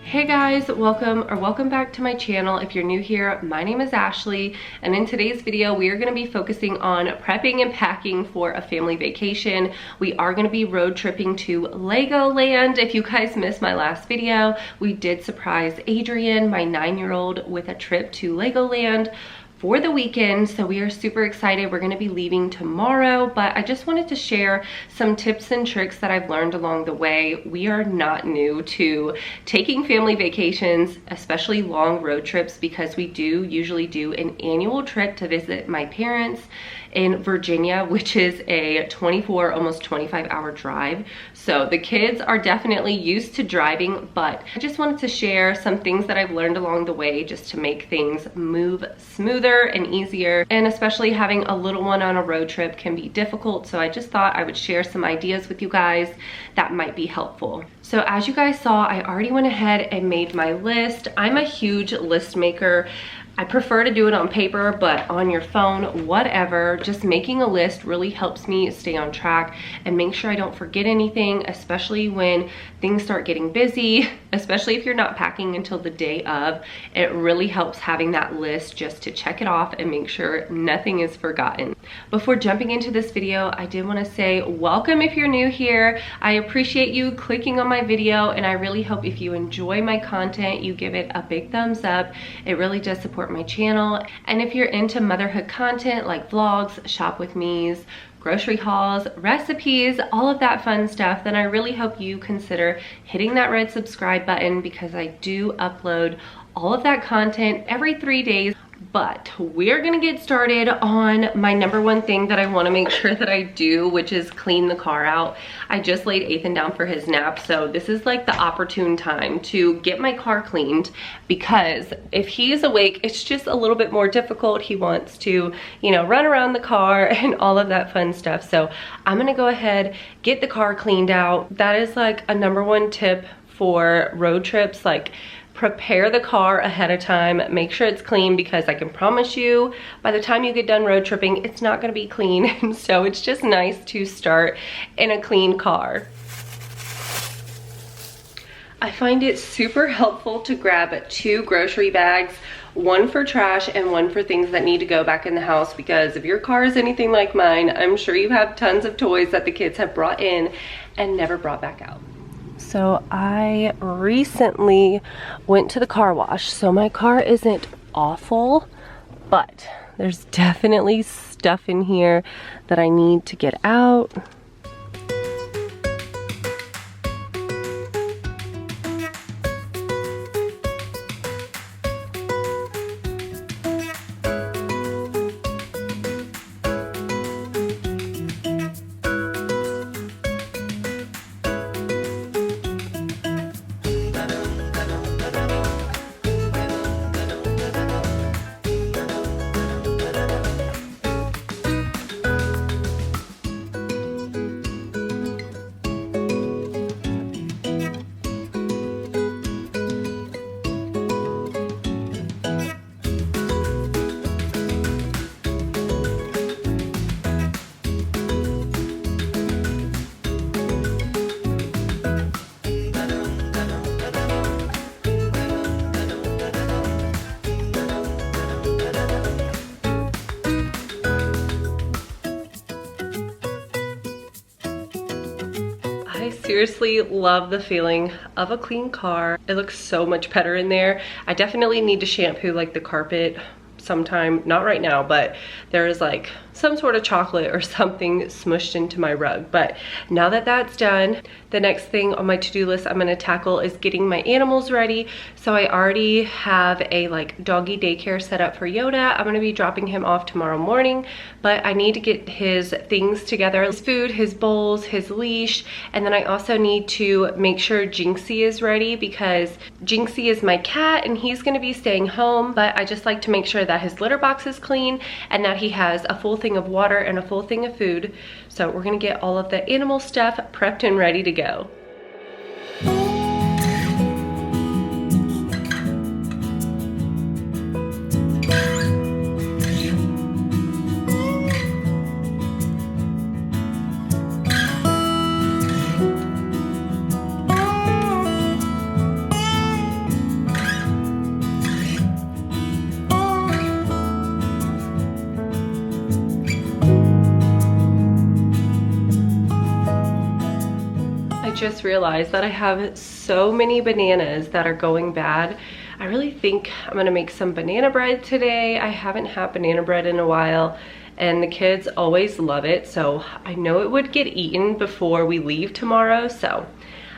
Hey guys, welcome back to my channel. If you're new here, my name is Ashley, and in today's video we are going to be focusing on prepping and packing for a family vacation. We are going to be road tripping to Legoland. If you guys missed my last video, we did surprise Adrian, my 9-year-old, with a trip to Legoland for the weekend, so we are super excited. We're going to be leaving tomorrow, but I just wanted to share some tips and tricks that I've learned along the way. We are not new to taking family vacations, especially long road trips, because we do usually do an annual trip to visit my parents in Virginia, which is a 24, almost 25-hour drive. So the kids are definitely used to driving, but I just wanted to share some things that I've learned along the way just to make things move smoother and easier. And especially having a little one on a road trip can be difficult, so I just thought I would share some ideas with you guys that might be helpful. So as you guys saw, I already went ahead and made my list. I'm a huge list maker. I prefer to do it on paper, but on your phone, whatever. Just making a list really helps me stay on track and make sure I don't forget anything, especially when things start getting busy, especially if you're not packing until the day of. It really helps having that list just to check it off and make sure nothing is forgotten. Before jumping into this video, I did want to say welcome if you're new here. I appreciate you clicking on my video, and I really hope if you enjoy my content, you give it a big thumbs up. It really does support my channel. And if you're into motherhood content like vlogs, shop with me's, grocery hauls, recipes, all of that fun stuff, then I really hope you consider hitting that red subscribe button, because I do upload all of that content every 3 days. But we're gonna get started on my number one thing that I want to make sure that I do, which is clean the car out. I just laid Ethan down for his nap, so this is like the opportune time to get my car cleaned, because if he is awake, it's just a little bit more difficult. He wants to, you know, run around the car and all of that fun stuff. So I'm gonna go ahead, get the car cleaned out. That is like a number one tip for road trips. Like, prepare the car ahead of time, make sure it's clean, because I can promise you by the time you get done road tripping, it's not going to be clean. So it's just nice to start in a clean car. I find it super helpful to grab 2 grocery bags, one for trash and one for things that need to go back in the house, because if your car is anything like mine, I'm sure you have tons of toys that the kids have brought in and never brought back out. So I recently went to the car wash, so my car isn't awful, but there's definitely stuff in here that I need to get out. I seriously love the feeling of a clean car. It looks so much better in there. I definitely need to shampoo like the carpet sometime, not right now, but there is like some sort of chocolate or something smushed into my rug. But now that that's done, the next thing on my to-do list I'm gonna tackle is getting my animals ready. So I already have a like doggy daycare set up for Yoda. I'm gonna be dropping him off tomorrow morning, but I need to get his things together, his food, his bowls, his leash, and then I also need to make sure Jinxie is ready, because Jinxie is my cat and he's gonna be staying home, but I just like to make sure that his litter box is clean and that he has a full thing of water and a full thing of food. So we're gonna get all of the animal stuff prepped and ready to go. just realized that I have so many bananas that are going bad. I really think I'm gonna make some banana bread today. I haven't had banana bread in a while and the kids always love it, so I know it would get eaten before we leave tomorrow, so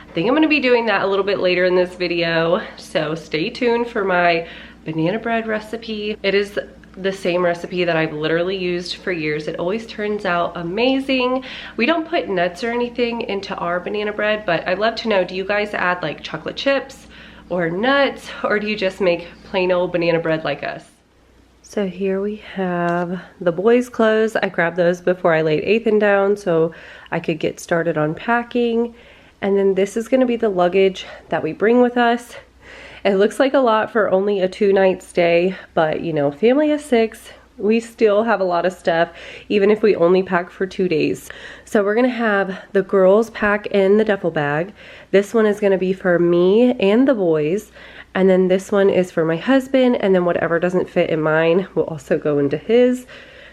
I think I'm gonna be doing that a little bit later in this video, so stay tuned for my banana bread recipe. It is the same recipe that I've literally used for years. It always turns out amazing. We don't put nuts or anything into our banana bread, but I'd love to know, do you guys add like chocolate chips or nuts, or do you just make plain old banana bread like us? So here we have the boys' clothes. I grabbed those before I laid Ethan down so I could get started on packing. And then this is gonna be the luggage that we bring with us. It looks like a lot for only a 2-night stay, but you know, family of 6, we still have a lot of stuff, even if we only pack for 2 days. So we're gonna have the girls pack in the duffel bag. This one is gonna be for me and the boys. And then this one is for my husband, and then whatever doesn't fit in mine will also go into his.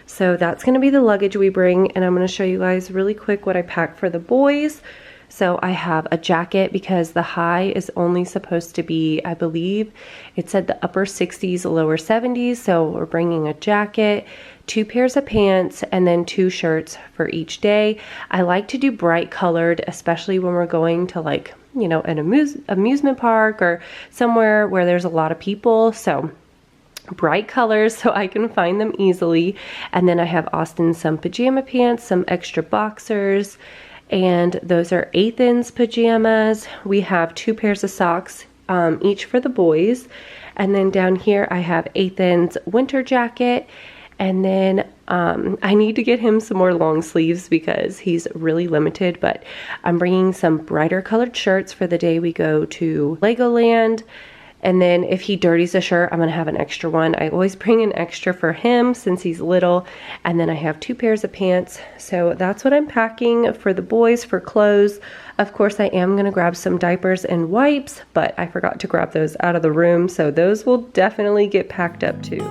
So that's gonna be the luggage we bring, and I'm gonna show you guys really quick what I packed for the boys. So I have a jacket because the high is only supposed to be, I believe, it said the upper 60s, lower 70s. So we're bringing a jacket, 2 pairs of pants, and then 2 shirts for each day. I like to do bright colored, especially when we're going to like, you know, an amusement park or somewhere where there's a lot of people. So bright colors so I can find them easily. And then I have Austin some pajama pants, some extra boxers, and those are Ethan's pajamas. We have 2 pairs of socks, each for the boys. And then down here I have Ethan's winter jacket. And then I need to get him some more long sleeves because he's really limited, but I'm bringing some brighter colored shirts for the day we go to Legoland. And then if he dirties a shirt, I'm gonna have an extra one. I always bring an extra for him since he's little. And then I have 2 pairs of pants. So that's what I'm packing for the boys for clothes. Of course, I am gonna grab some diapers and wipes, but I forgot to grab those out of the room. So those will definitely get packed up too.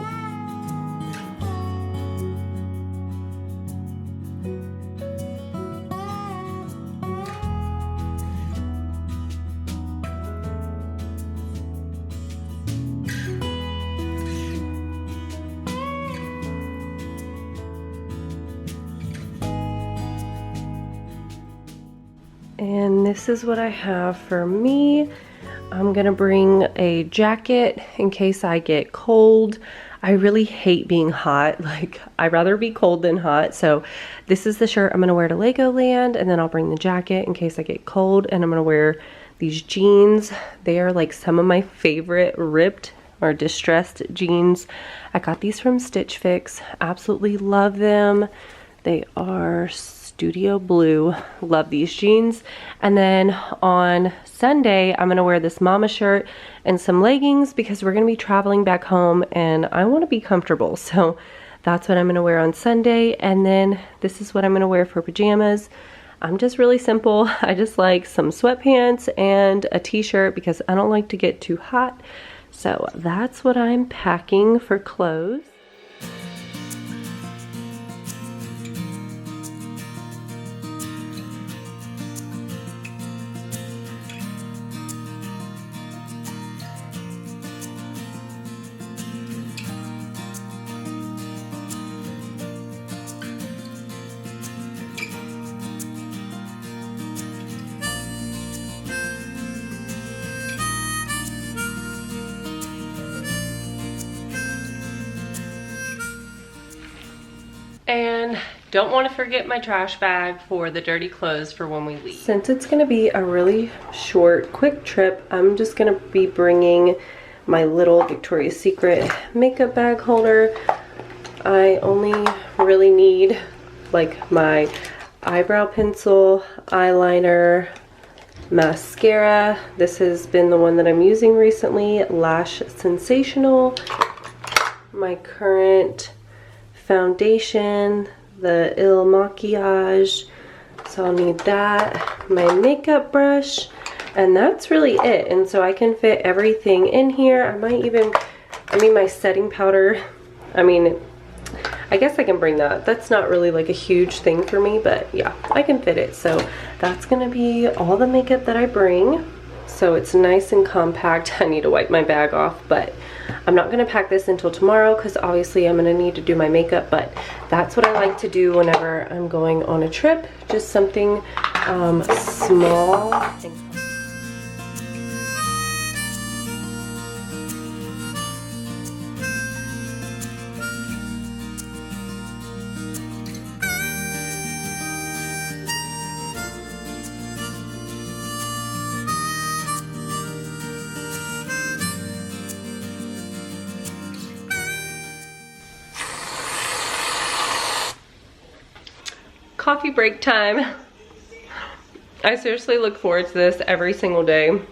And this is what I have for me. I'm gonna bring a jacket in case I get cold. I really hate being hot. Like, I'd rather be cold than hot. So this is the shirt I'm gonna wear to Legoland, and then I'll bring the jacket in case I get cold, and I'm gonna wear these jeans. They are like some of my favorite ripped or distressed jeans. I got these from StitchFix. Absolutely love them. They are Studio Blue. Love these jeans. And then on Sunday, I'm gonna wear this mama shirt and some leggings because we're gonna be traveling back home and I wanna be comfortable. So that's what I'm gonna wear on Sunday. And then this is what I'm gonna wear for pajamas. I'm just really simple. I just like some sweatpants and a t-shirt because I don't like to get too hot. So that's what I'm packing for clothes. And don't want to forget my trash bag for the dirty clothes for when we leave. Since it's going to be a really short, quick trip, I'm just going to be bringing my little Victoria's Secret makeup bag holder. I only really need like my eyebrow pencil, eyeliner, mascara. This has been the one that I'm using recently, Lash Sensational. My current foundation, the Il Maquillage, so I'll need that, my makeup brush, and that's really it. And so I can fit everything in here. I might even, my setting powder, I guess I can bring that. That's not really like a huge thing for me, but yeah, I can fit it. So that's gonna be all the makeup that I bring. So it's nice and compact. I need to wipe my bag off, but I'm not gonna pack this until tomorrow because obviously I'm gonna need to do my makeup, but that's what I like to do whenever I'm going on a trip. Just something small. Coffee break time. I seriously look forward to this every single day.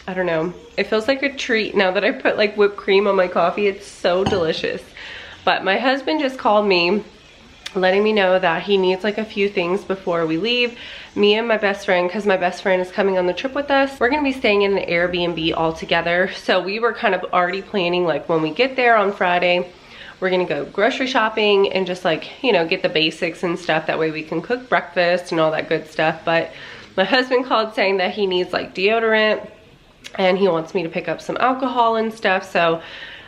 I don't know. It feels like a treat now that I put like whipped cream on my coffee. It's so delicious. But my husband just called me letting me know that he needs like a few things before we leave. Me and my best friend, because my best friend is coming on the trip with us, we're gonna be staying in an Airbnb all together. So we were kind of already planning like when we get there on Friday, we're gonna go grocery shopping and just like, you know, get the basics and stuff. That way we can cook breakfast and all that good stuff. But my husband called saying that he needs like deodorant and he wants me to pick up some alcohol and stuff. So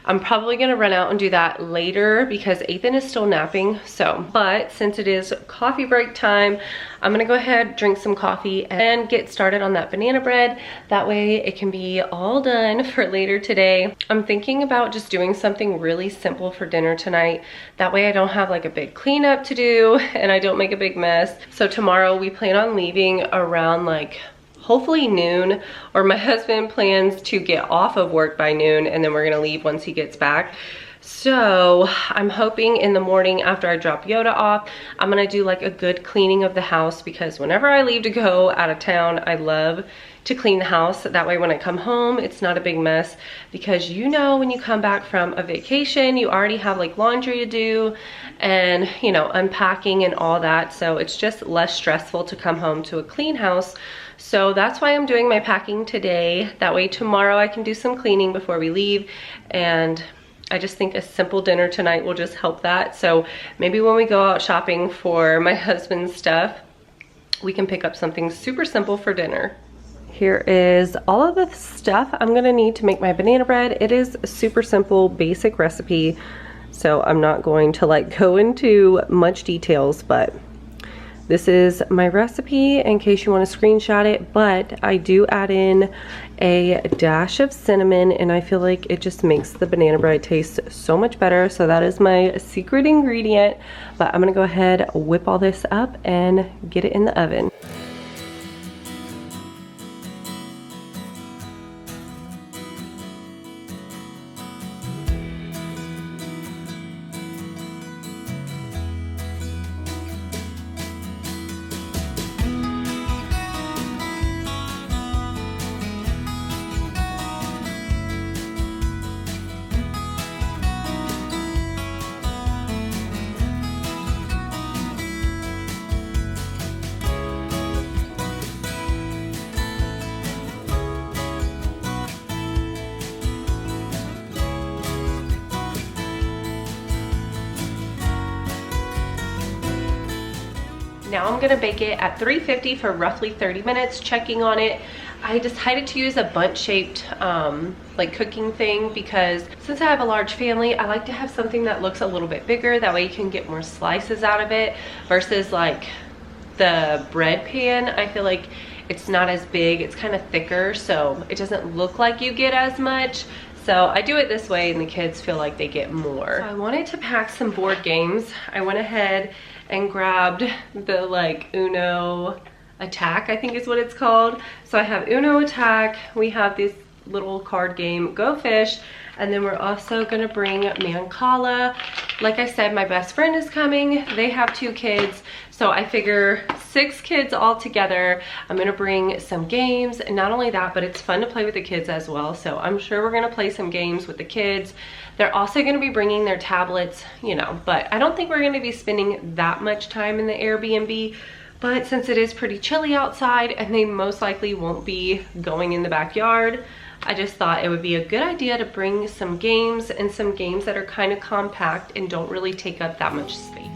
I'm probably gonna run out and do that later because Ethan is still napping. So, but since it is coffee break time, I'm gonna go ahead, drink some coffee and get started on that banana bread. That way it can be all done for later today. I'm thinking about just doing something really simple for dinner tonight. That way I don't have like a big cleanup to do and I don't make a big mess. So tomorrow we plan on leaving around like hopefully noon, or my husband plans to get off of work by noon and then we're gonna leave once he gets back. So I'm hoping in the morning after I drop Yoda off, I'm gonna do like a good cleaning of the house because whenever I leave to go out of town, I love to clean the house. That way when I come home, it's not a big mess because you know when you come back from a vacation, you already have like laundry to do and you know, unpacking and all that. So it's just less stressful to come home to a clean house. So that's why I'm doing my packing today. That way tomorrow I can do some cleaning before we leave, and I just think a simple dinner tonight will just help that. So maybe when we go out shopping for my husband's stuff, we can pick up something super simple for dinner. Here is all of the stuff I'm gonna need to make my banana bread. It is a super simple, basic recipe, so I'm not going to like go into much details, but this is my recipe in case you want to screenshot it, but I do add in a dash of cinnamon and I feel like it just makes the banana bread taste so much better. So that is my secret ingredient, but I'm gonna go ahead, whip all this up and get it in the oven. Now I'm gonna bake it at 350 for roughly 30 minutes, checking on it. I decided to use a bundt-shaped like cooking thing because since I have a large family, I like to have something that looks a little bit bigger. That way you can get more slices out of it versus like the bread pan. I feel like it's not as big, it's kind of thicker, so it doesn't look like you get as much. So I do it this way and the kids feel like they get more. So I wanted to pack some board games. I went ahead and grabbed the like Uno Attack, I think is what it's called. So I have Uno Attack, we have this little card game, Go Fish, and then we're also gonna bring Mancala. Like I said, my best friend is coming. They have 2 kids, so I figure 6 kids all together. I'm gonna bring some games, and not only that, but it's fun to play with the kids as well. So I'm sure we're gonna play some games with the kids. They're also gonna be bringing their tablets, you know, but I don't think we're gonna be spending that much time in the Airbnb. but since it is pretty chilly outside and they most likely won't be going in the backyard, I just thought it would be a good idea to bring some games, and some games that are kind of compact and don't really take up that much space.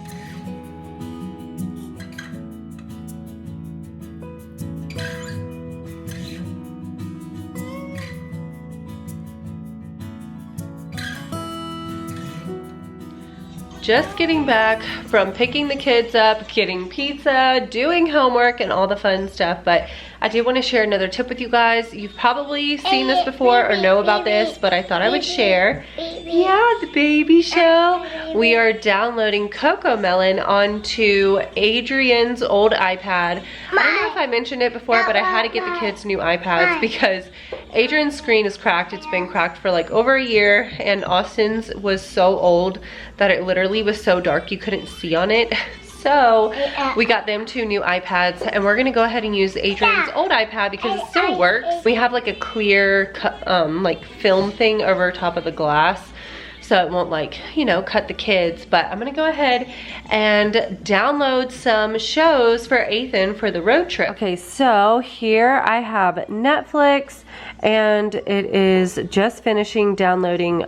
Just getting back from picking the kids up, getting pizza, doing homework, and all the fun stuff, but I did want to share another tip with you guys. You've probably seen this before or know about this, but I thought I would share. Yeah, the baby show. We are downloading CoComelon onto Adrian's old iPad. I don't know if I mentioned it before, but I had to get the kids new iPads because Adrian's screen is cracked. It's been cracked for like over a year, and Austin's was so old that it literally was so dark you couldn't see on it. So we got them 2 new iPads, and we're gonna go ahead and use Adrian's old iPad because it still works. We have like a clear like film thing over top of the glass, so it won't, like, you know, cut the kids. But I'm gonna go ahead and download some shows for Ethan for the road trip. Okay, so here I have Netflix, and it is just finishing downloading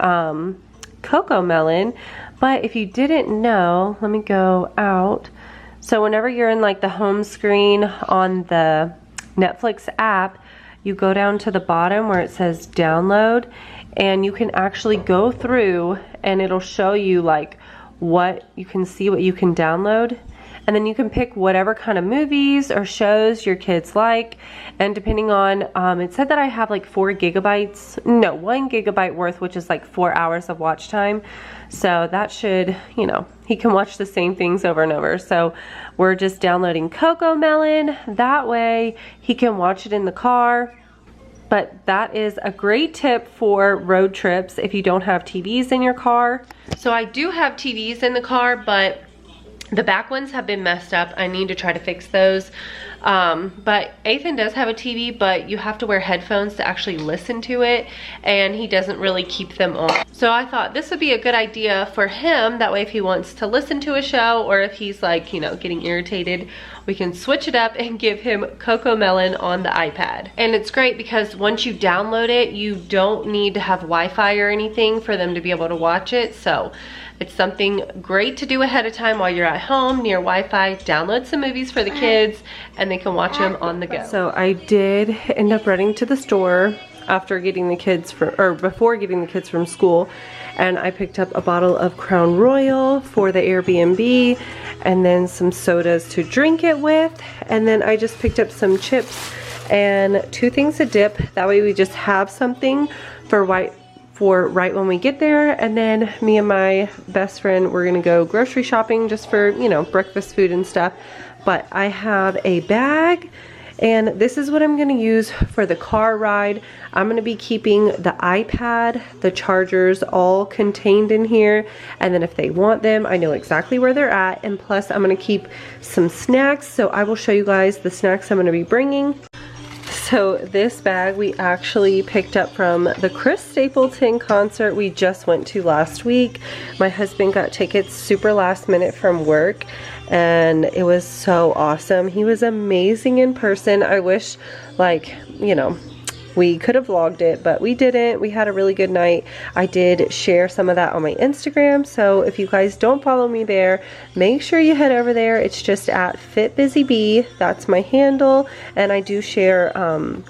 CoComelon. But if you didn't know, let me go out. So whenever you're in like the home screen on the Netflix app, you go down to the bottom where it says download, and you can actually go through and it'll show you like what you can see, what you can download. And then you can pick whatever kind of movies or shows your kids like. And depending on, it said that I have like 1 gigabyte worth, which is like 4 hours of watch time. So that should, you know, he can watch the same things over and over. So we're just downloading CoComelon. That way he can watch it in the car. But that is a great tip for road trips if you don't have TVs in your car. So I do have TVs in the car, but the back ones have been messed up. I need to try to fix those. But Ethan does have a TV, but you have to wear headphones to actually listen to it, and he doesn't really keep them on. So I thought this would be a good idea for him. That way if he wants to listen to a show, or if he's like, you know, getting irritated, we can switch it up and give him CoComelon on the iPad. And it's great because once you download it, you don't need to have Wi-Fi or anything for them to be able to watch it. So it's something great to do ahead of time while you're at home near Wi-Fi. Download some movies for the kids and they can watch them on the go. So I did end up running to the store after getting the kids before getting the kids from school, and I picked up a bottle of Crown Royal for the Airbnb, and then some sodas to drink it with, and then I just picked up some chips and 2 things of dip. That way we just have something for right when we get there. And then me and my best friend, we're gonna go grocery shopping just for, you know, breakfast food and stuff. But I have a bag, and this is what I'm gonna use for the car ride. I'm gonna be keeping the iPad, the chargers all contained in here, and then if they want them, I know exactly where they're at. And plus I'm gonna keep some snacks, so I will show you guys the snacks I'm gonna be bringing. So this bag we actually picked up from the Chris Stapleton concert we just went to last week. My husband got tickets super last minute from work, and it was so awesome. He was amazing in person. I wish, like, you know, we could have vlogged it, but we didn't. We had a really good night. I did share some of that on my Instagram, so if you guys don't follow me there, make sure you head over there. It's just at Fitbusybee. That's my handle, and I do share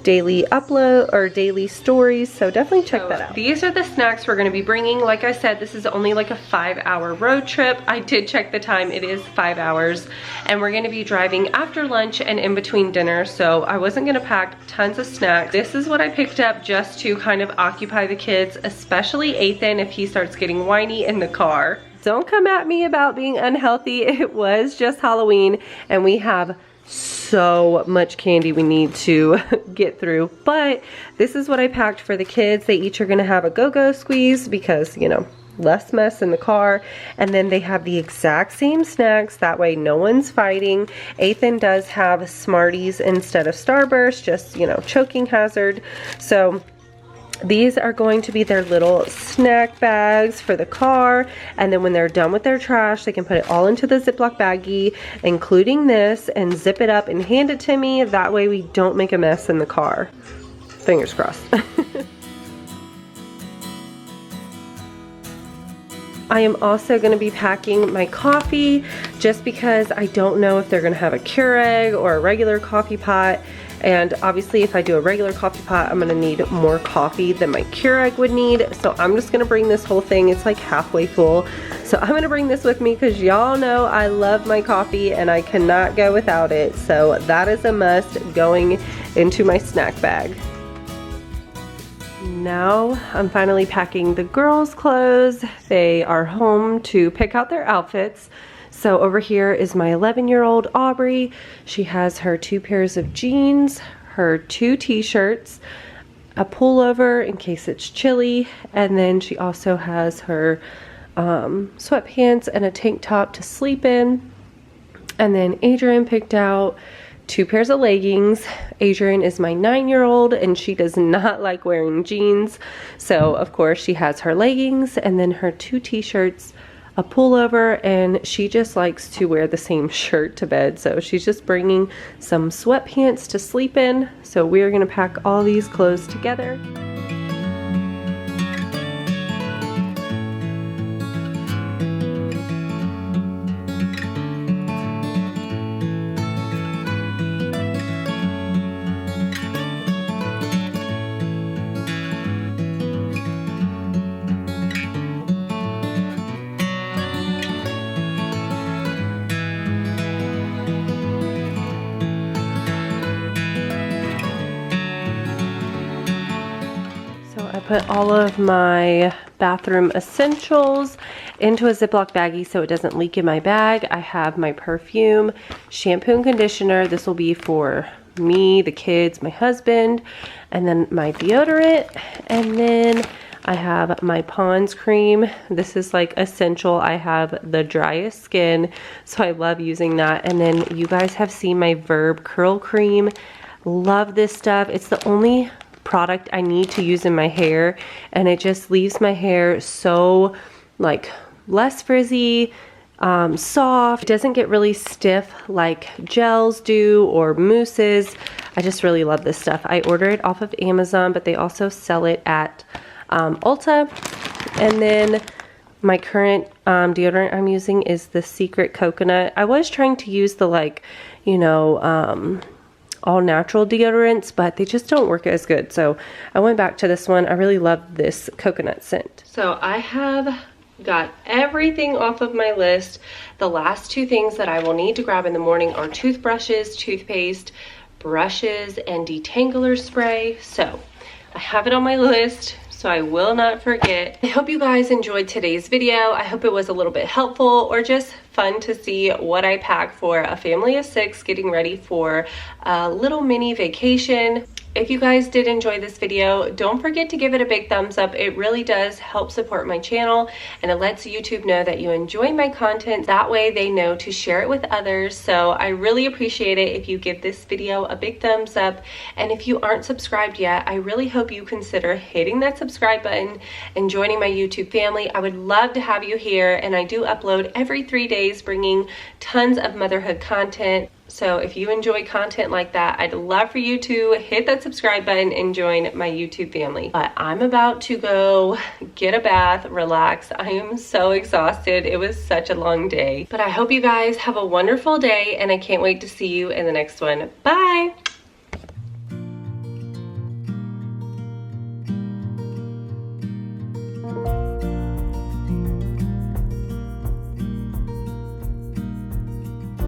daily upload or daily stories, so definitely check that out. These are the snacks we're going to be bringing. Like I said, this is only like a 5-hour road trip. I did check the time. It is 5 hours, and we're going to be driving after lunch and in between dinner, so I wasn't going to pack tons of snacks. This is what I picked up just to kind of occupy the kids, especially Ethan if he starts getting whiny in the car. Don't come at me about being unhealthy. It was just Halloween, and we have so much candy we need to get through. But this is what I packed for the kids. They each are gonna have a go-go squeeze because, you know, less mess in the car. And then they have the exact same snacks, that way no one's fighting. Ethan does have Smarties instead of Starburst, just, you know, choking hazard. So These are going to be their little snack bags for the car, and then when they're done with their trash, they can put it all into the Ziploc baggie, including this, and zip it up and hand it to me. That way we don't make a mess in the car. Fingers crossed. I am also going to be packing my coffee just because I don't know if they're going to have a Keurig or a regular coffee pot. And obviously if I do a regular coffee pot, I'm going to need more coffee than my Keurig would need. So I'm just going to bring this whole thing. It's like halfway full. So I'm going to bring this with me because y'all know I love my coffee and I cannot go without it. So that is a must going into my snack bag. Now I'm finally packing the girls' clothes. They are home to pick out their outfits. So over here is my 11-year-old Aubrey. She has her 2 pairs of jeans, her 2 t-shirts, a pullover in case it's chilly, and then she also has her sweatpants and a tank top to sleep in. And then Adrian picked out 2 pairs of leggings. Adrian is my 9-year-old and she does not like wearing jeans. So of course she has her leggings and then her 2 t-shirts, a pullover, and she just likes to wear the same shirt to bed. So she's just bringing some sweatpants to sleep in. So we're gonna pack all these clothes together. Put all of my bathroom essentials into a Ziploc baggie so it doesn't leak in my bag. I have my perfume, shampoo and conditioner. This will be for me, the kids, my husband, and then my deodorant. And then I have my Pond's cream. This is like essential. I have the driest skin, so I love using that. And then you guys have seen my Verb curl cream. Love this stuff. It's the only product I need to use in my hair, and it just leaves my hair so like less frizzy, soft. It doesn't get really stiff like gels do or mousses. I just really love this stuff. I order it off of Amazon, but they also sell it at Ulta. And then my current deodorant I'm using is the Secret Coconut. I was trying to use the like, you know, all natural deodorants, but they just don't work as good. So I went back to this one. I really love this coconut scent. So I have got everything off of my list. The last 2 things that I will need to grab in the morning are toothbrushes, toothpaste, brushes, and detangler spray. So I have it on my list, so I will not forget. I hope you guys enjoyed today's video. I hope it was a little bit helpful or just fun to see what I pack for a family of 6 getting ready for a little mini vacation. If you guys did enjoy this video, don't forget to give it a big thumbs up. It really does help support my channel, and it lets YouTube know that you enjoy my content. That way they know to share it with others. So I really appreciate it if you give this video a big thumbs up. And if you aren't subscribed yet, I really hope you consider hitting that subscribe button and joining my YouTube family. I would love to have you here, and I do upload every 3 days, bringing tons of motherhood content. So if you enjoy content like that, I'd love for you to hit that subscribe button and join my YouTube family. But I'm about to go get a bath, relax. I am so exhausted. It was such a long day. But I hope you guys have a wonderful day, and I can't wait to see you in the next one. Bye!